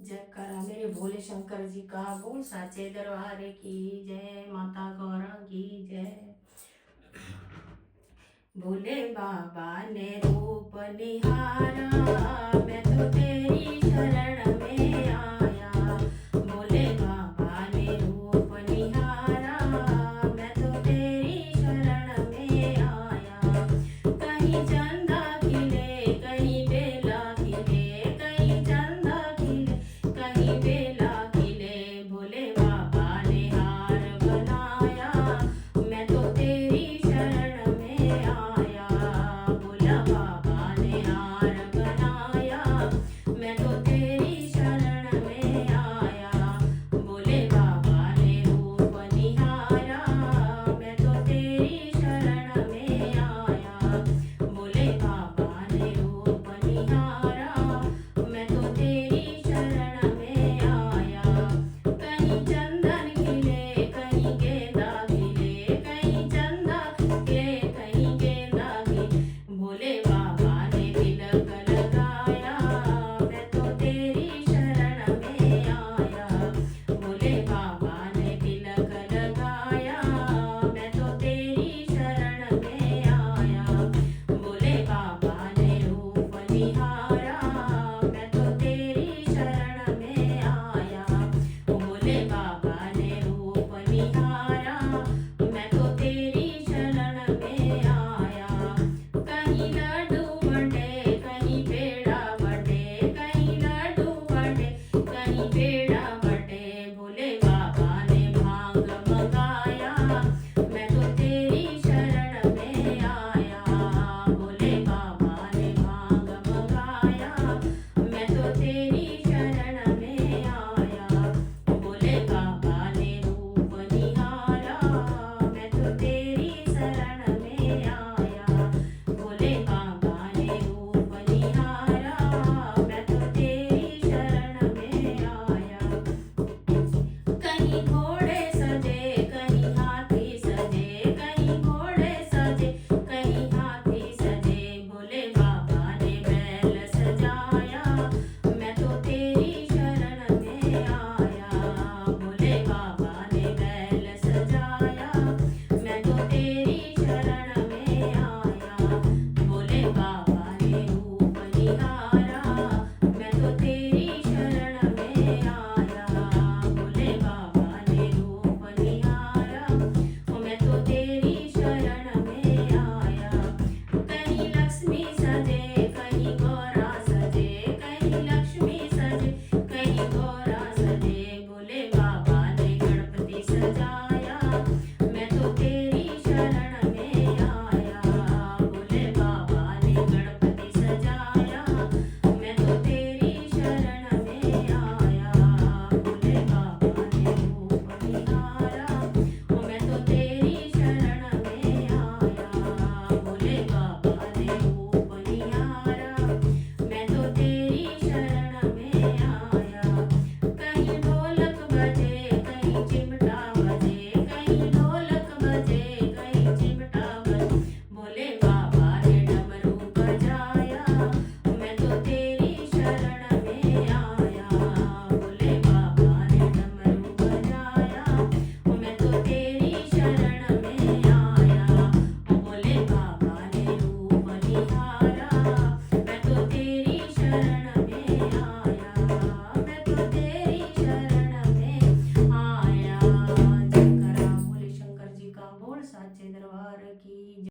जयकारा मेरे भोले शंकर जी का, बोल साचे दरबार की जय, माता गौरा की जय। भोले बाबा ने रूप निहारा, मैं तो तेरी शरण में आया। भोले बाबा ने रूप निहारा, मैं तो तेरी शरण में आया। कहीं चंदा खिले कहीं बेला खिले, कहीं चंदा खिले कहीं बेला खिले, भोले बाबा ने हार बनाया, मैं तो तेरी शरण में आया। भोला बाबा ने हार बनाया, मैं तो तेरी शरण में आया। भोले बाबा ने रूप निहारा, मैं तो तेरी शरण में आया। भोले बाबा ने रूप निहारा, मैं तो तेरी शरण में आया। कहीं चंदन खिले कहीं गेंदा खिले, कहीं चंदा खिले कहीं गेंदा खिले, भोले बाबा ने तिलक लगाया, मैं तो तेरी शरण में आया। भोले बाबा ने तिलक लगाया, मैं तो तेरी शरण में आया। भोले बाबा ने रूप निहारा, मैं तो तेरी शरण में आया। भोले बाबा ने रूप निहारा, मैं तो तेरी शरण में आया। कहीं लड्डू बंटे कहीं पेड़ा बंटे, कहीं लड्डू बंटे कहीं पेड़ा बंटे, भोले बाबा ने भांग मंगाया, मैं तो तेरी शरण में आया। भोले बाबा ने भांग मंगाया, मैं तो तेरी शरण में आया। भोले बाबा ने रूप निहारा, मैं तो तेरी शरण में आया। भोले बाबा ने रूप निहारा, मैं तो तेरी शरण में आया। कहीं घोड़े सजे कहीं हाथी सजे, कहीं घोड़े सजे कहीं हाथी सजे, भोले बाबा ने बैल सजाया, मैं तो तेरी शरण में आया। भोले बाबा ने बैल सजाया, मैं तो तेरी शरण में आया। भोले बाबा ने रूप निहारा, मैं तो तेरी शरण में आया। भोले बाबा ने रूप निहारा, मैं तो तेरी शरण में आया। कहीं लक्ष्मी सजे कहीं गौरा सजे, कहीं लक्ष्मी सजे कहीं गौरा सजे, भोले बाबा ने गणपति सजाया, मैं तो तेरी शरण में आया। भोले बाबा ने गणपति सजाया, मैं तो तेरी शरण में आया। भोले बाबा ने रूप निहारा, मैं तो तेरी शरण में आया। भोले बाबा ने रूप निहारा, मैं तो तेरी शरण में आया। कहीं ढोलक बजे कहीं चिमटा बजे, कहीं ढोलक बजे कहीं चिमटा बजे, भोले बाबा ने डमरू बजाया, मैं तो तेरी शरण में आया। भोले बाबा ने डमरू बजाया, मैं तो तेरी शरण में आया। भोले बाबा ने रूप निहारा, मैं तो तेरी शरण में आया। मैं तो तेरी शरण में आया। जयकारा भोले शंकर जी का, बोल साचे दरबार की जय।